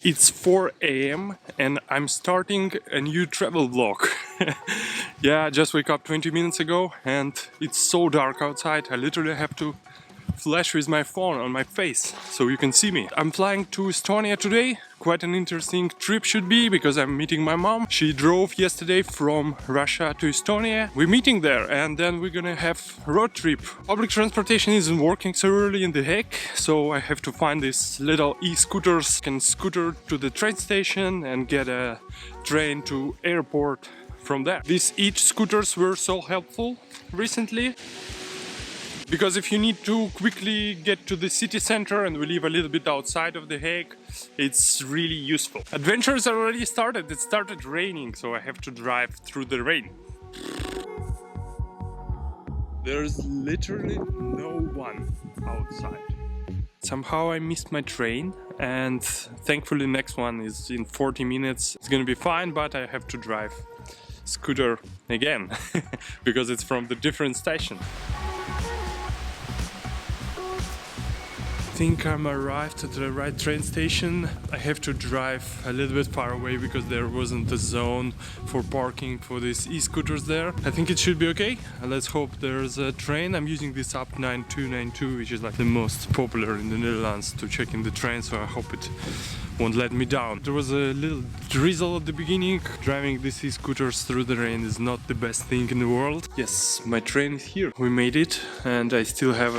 It's 4 a.m. and I'm starting a new travel vlog. Yeah, I just woke up 20 minutes ago and it's so dark outside. I literally have to flash with my phone on my face so you can see me. I'm flying to Estonia today. Quite an interesting trip should be because I'm meeting my mom. She drove yesterday from Russia to Estonia. We're meeting there and then we're gonna have a road trip. Public transportation isn't working so early in The Hague, so I have to find these little e-scooters. Can scooter to the train station and get a train to airport from there. These e-scooters were so helpful recently, because if you need to quickly get to the city center and we live a little bit outside of The Hague, it's really useful. Adventures already started. It started raining, so I have to drive through the rain. There's literally no one outside. Somehow I missed my train and thankfully the next one is in 40 minutes. It's gonna be fine, but I have to drive scooter again because it's from the different station. I think I'm arrived at the right train station. I have to drive a little bit far away because there wasn't a zone for parking for these e-scooters there. I think it should be okay. Let's hope there's a train. I'm using this app 9292, which is like the most popular in the Netherlands to check in the train, so I hope it won't let me down. There was a little drizzle at the beginning. Driving these e-scooters through the rain is not the best thing in the world. Yes, my train is here. We made it and I still have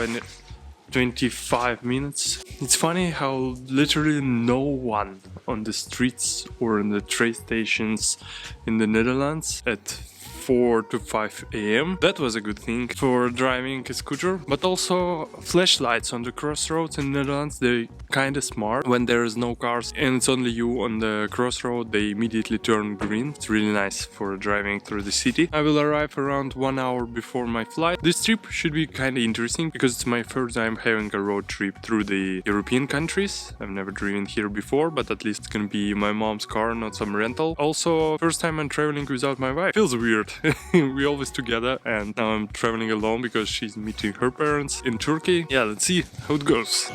25 minutes. It's funny how literally no one on the streets or in the train stations in the Netherlands at 4 to 5 a.m. That was a good thing for driving a scooter, but also flashlights on the crossroads in the Netherlands, they're kinda smart. When there's no cars and it's only you on the crossroad, they immediately turn green. It's really nice for driving through the city. I will arrive around 1 hour before my flight. This trip should be kinda interesting because it's my first time having a road trip through the European countries. I've never driven here before, but at least it's gonna be my mom's car, not some rental. Also, first time I'm traveling without my wife. Feels weird. We always together and now I'm traveling alone because she's meeting her parents in Turkey. Yeah, let's see how it goes.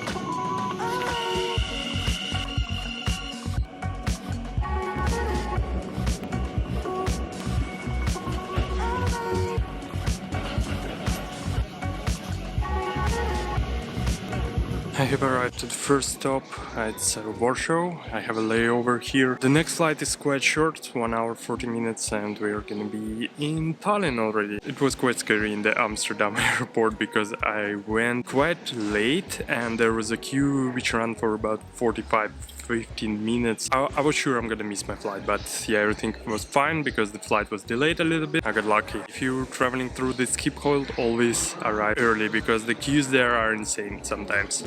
I have arrived at the first stop, it's Warsaw. I have a layover here. The next flight is quite short, 1 hour 40 minutes, and we're gonna be in Tallinn already. It was quite scary in the Amsterdam airport because I went quite late and there was a queue which ran for about 15 minutes. I was sure I'm gonna miss my flight, but yeah, everything was fine because the flight was delayed a little bit. I got lucky. If you're traveling through the Schiphol, always arrive early because the queues there are insane sometimes.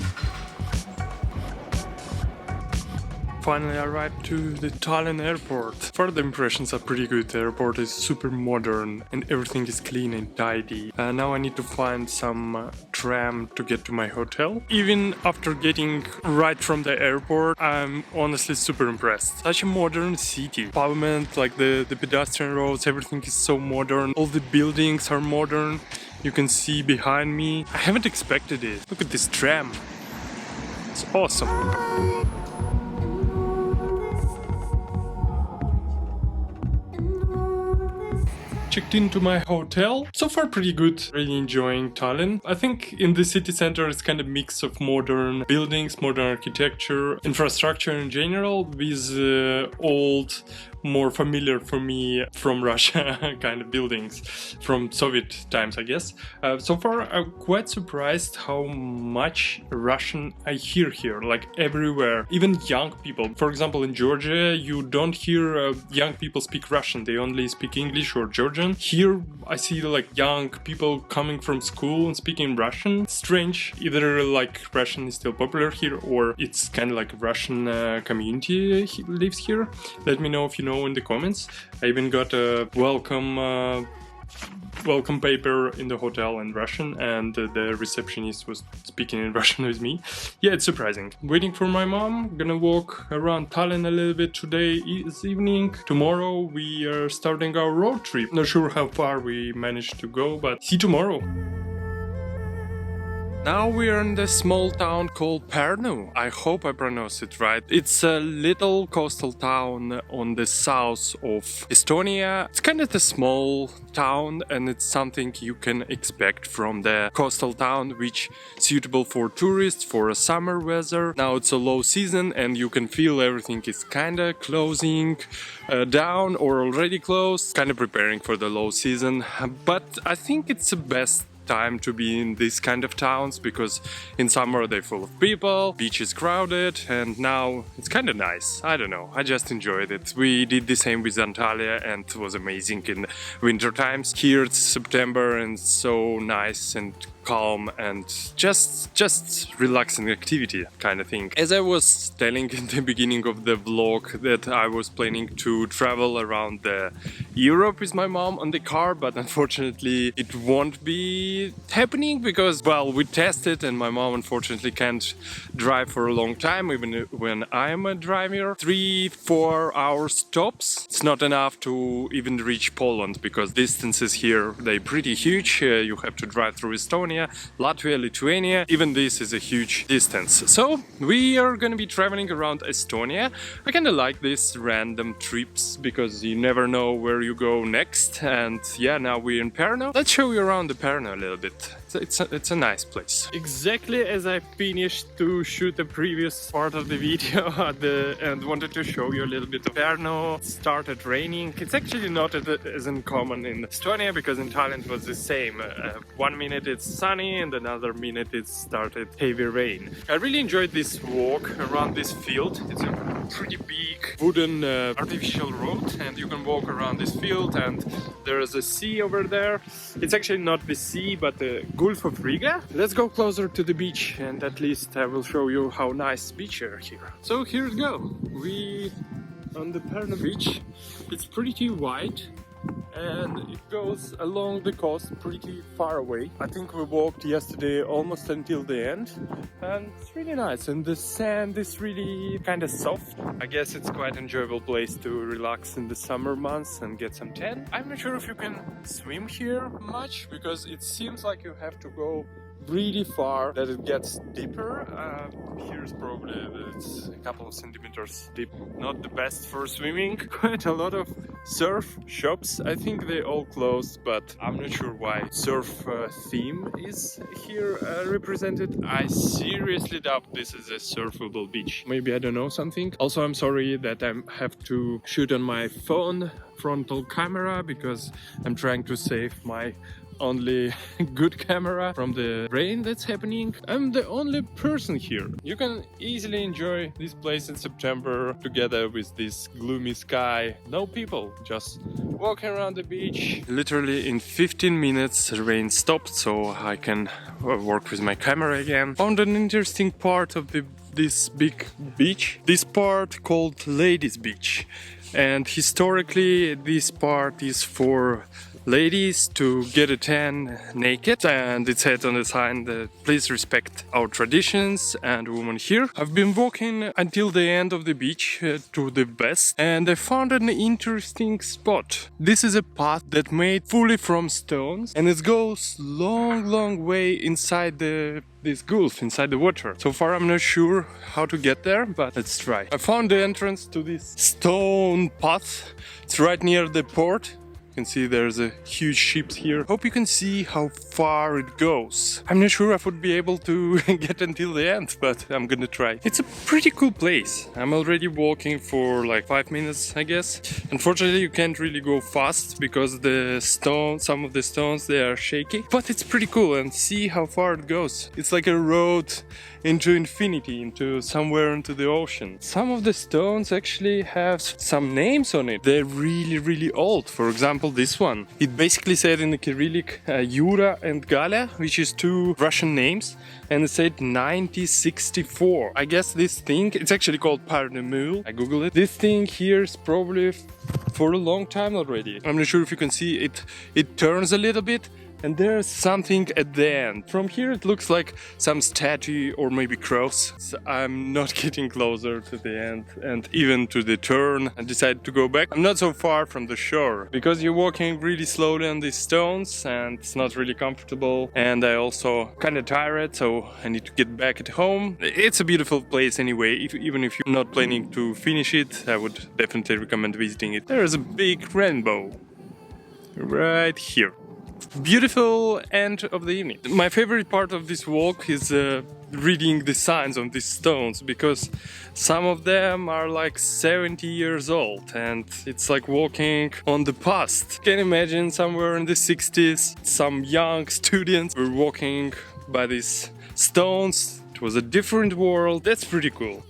Finally arrived to the Tallinn airport. Further impressions are pretty good. The airport is super modern and everything is clean and tidy. Now I need to find some tram to get to my hotel. Even after getting right from the airport, I'm honestly super impressed. Such a modern city. Pavement, like the pedestrian roads, everything is so modern. All the buildings are modern. You can see behind me. I haven't expected it. Look at this tram. It's awesome. Checked into my hotel. So far pretty good. Really enjoying Tallinn. I think in the city center it's kind of mix of modern buildings, modern architecture, infrastructure in general with old, more familiar for me from Russia kind of buildings from Soviet times, I guess. So far I'm quite surprised how much Russian I hear here, like everywhere, even young people. For example, in Georgia you don't hear young people speak Russian, they only speak English or Georgian. Here I see like young people coming from school and speaking Russian. Strange, either like Russian is still popular here or it's kind of like Russian community lives here. Let me know if you know in the comments. I even got a welcome paper in the hotel in Russian and the receptionist was speaking in Russian with me. Yeah, it's surprising. Waiting for my mom. Gonna walk around Tallinn a little bit today this evening. Tomorrow we are starting our road trip. Not sure how far we managed to go, but see you tomorrow. Now we're in the small town called Pärnu. I hope I pronounced it right. It's a little coastal town on the south of Estonia. It's kind of a small town and it's something you can expect from the coastal town, which is suitable for tourists for a summer weather. Now it's a low season and you can feel everything is kind of closing down or already closed, kind of preparing for the low season. But I think it's the best time to be in these kind of towns because in summer they're full of people, beach is crowded, and now it's kind of nice. I don't know, I just enjoyed it. We did the same with Antalya and it was amazing in winter times. Here it's September and so nice and calm and just relaxing activity kind of thing. As I was telling in the beginning of the vlog that I was planning to travel around the Europe with my mom on the car, but unfortunately it won't be happening because, well, we tested and my mom unfortunately can't drive for a long time even when I'm a driver. 3-4 hour stops. It's not enough to even reach Poland because distances here, they're pretty huge. You have to drive through Estonia, Latvia, Lithuania. Even this is a huge distance. So we are gonna be traveling around Estonia. I kinda like these random trips because you never know where you go next. And yeah, now we're in Pärnu. Let's show you around the Pärnu a little bit. It's a nice place. Exactly as I finished to shoot the previous part of the video and wanted to show you a little bit of Pärnu. It started raining. It's actually not as uncommon in Estonia because in Tallinn it was the same. 1 minute it's sunny and another minute it started heavy rain. I really enjoyed this walk around this field. It's a pretty big wooden artificial road and you can walk around this field and there is a sea over there. It's actually not the sea but the Gulf of Riga. Let's go closer to the beach and at least I will show you how nice beach are here. So here we go. We on the Pärnu beach. It's pretty wide and it goes along the coast pretty far away. I think we walked yesterday almost until the end and it's really nice and the sand is really kind of soft. I guess it's quite an enjoyable place to relax in the summer months and get some tan. I'm not sure if you can swim here much because it seems like you have to go really far that it gets deeper. Here's probably it's a couple of centimeters deep. Not the best for swimming. Quite a lot of surf shops. I think they all closed, but I'm not sure why. Surf theme is here represented. I seriously doubt this is a surfable beach. Maybe I don't know something. Also, I'm sorry that I have to shoot on my phone frontal camera because I'm trying to save my only good camera from the rain that's happening. I'm the only person here. You can easily enjoy this place in September together with this gloomy sky. No people, just walking around the beach. Literally in 15 minutes the rain stopped so I can work with my camera again. Found an interesting part of this big beach. This part called Ladies Beach. And historically this part is for ladies to get a tan naked, and it said on the sign that please respect our traditions and women here. I've been walking until the end of the beach to the west and I found an interesting spot. This is a path that made fully from stones and it goes long way inside this gulf, inside the water. So far I'm not sure how to get there, but let's try. I found the entrance to this stone path. It's right near the port. You can see there's a huge ship here. Hope you can see how far it goes. I'm not sure if I would be able to get until the end, but I'm gonna try. It's a pretty cool place. I'm already walking for like 5 minutes, I guess. Unfortunately, you can't really go fast because some of the stones, they are shaky. But it's pretty cool and see how far it goes. It's like a road into infinity, into somewhere into the ocean. Some of the stones actually have some names on it. They're really old. For example, this one. It basically said in the Cyrillic Yura and Galia, which is 2 Russian names, and it said 9064. I guess this thing, it's actually called Parnu. I googled it. This thing here is probably for a long time already. I'm not sure if you can see it. It turns a little bit And there's something at the end. From here it looks like some statue or maybe cross. So I'm not getting closer to the end and even to the turn. I decided to go back. I'm not so far from the shore because you're walking really slowly on these stones and it's not really comfortable. And I also kind of tired, so I need to get back at home. It's a beautiful place anyway. Even if you're not planning to finish it, I would definitely recommend visiting it. There is a big rainbow right here. Beautiful end of the evening. My favorite part of this walk is reading the signs on these stones, because some of them are like 70 years old and it's like walking on the past. Can you imagine somewhere in the 60s some young students were walking by these stones? It was a different world. That's pretty cool.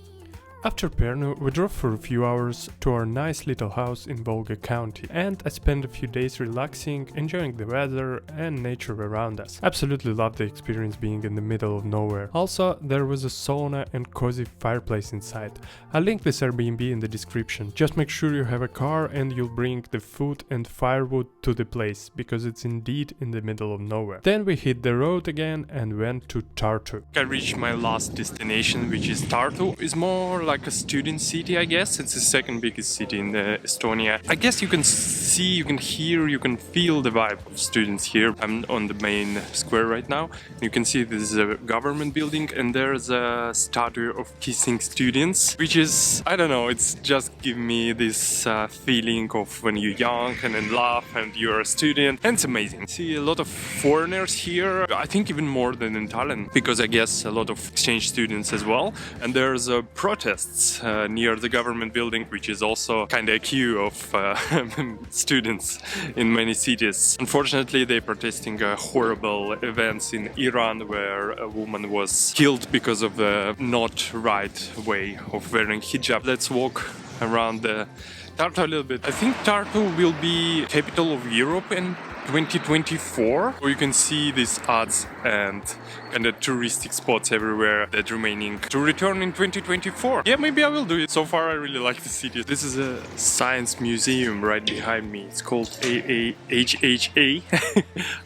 After Pärnu, we drove for a few hours to our nice little house in Volga county, and I spent a few days relaxing, enjoying the weather and nature around us. Absolutely loved the experience being in the middle of nowhere. Also, there was a sauna and cozy fireplace inside. I'll link this Airbnb in the description. Just make sure you have a car and you'll bring the food and firewood to the place, because it's indeed in the middle of nowhere. Then we hit the road again and went to Tartu. I reached my last destination, which is Tartu. It's more like a student city, I guess. It's the second biggest city in Estonia. I guess you can see, you can hear, you can feel the vibe of students here. I'm on the main square right now. You can see this is a government building and there's a statue of kissing students, which is, I don't know, it's just giving me this feeling of when you're young and in love and you're a student, and it's amazing. See a lot of foreigners here, I think even more than in Tallinn, because I guess a lot of exchange students as well. And there's a protest near the government building, which is also kind of a queue of students in many cities. Unfortunately, they're protesting horrible events in Iran, where a woman was killed because of the not right way of wearing hijab. Let's walk around the Tartu a little bit. I think Tartu will be capital of Europe in 2024. You can see these ads and kind of touristic spots everywhere that remaining to return in 2024. Yeah, maybe I will do it. So far I really like the city. This is a science museum right behind me. It's called AHHA.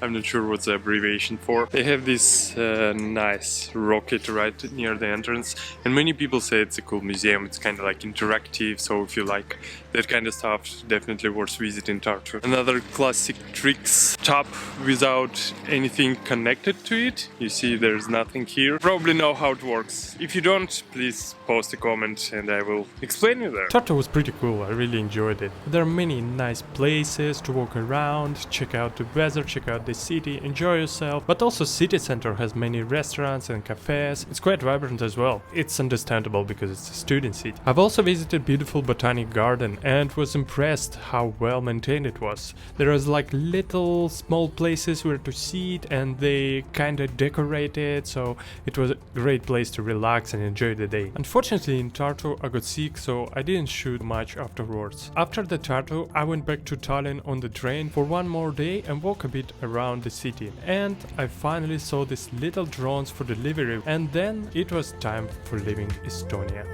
I'm not sure what's the abbreviation for. They have this nice rocket right near the entrance, and many people say it's a cool museum. It's kind of like interactive, so if you like that kind of stuff, definitely worth visiting Tartu. Another classic tricks tap without anything connected to it. You see there's nothing here. Probably know how it works. If you don't, please post a comment and I will explain you there. Tartu was pretty cool. I really enjoyed it. There are many nice places to walk around, check out the weather, check out the city, enjoy yourself. But also city center has many restaurants and cafes. It's quite vibrant as well. It's understandable because it's a student city. I've also visited beautiful botanic garden and was impressed how well maintained it was. There was like little small places where to sit and they kind of decorated, so it was a great place to relax and enjoy the day. Unfortunately in Tartu I got sick, so I didn't shoot much afterwards. After the Tartu I went back to Tallinn on the train for one more day and walked a bit around the city. And I finally saw these little drones for delivery, and then it was time for leaving Estonia.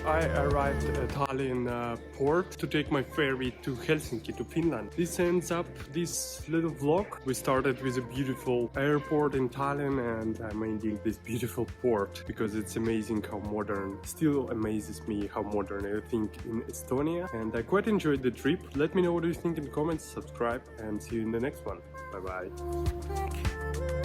I arrived at Tallinn port to take my ferry to Helsinki, to Finland. This ends up this little vlog. We started with a beautiful airport in Tallinn and I'm ending this beautiful port because it's amazing how modern, still amazes me how modern I think in Estonia, and I quite enjoyed the trip. Let me know what you think in the comments, subscribe and see you in the next one. Bye bye.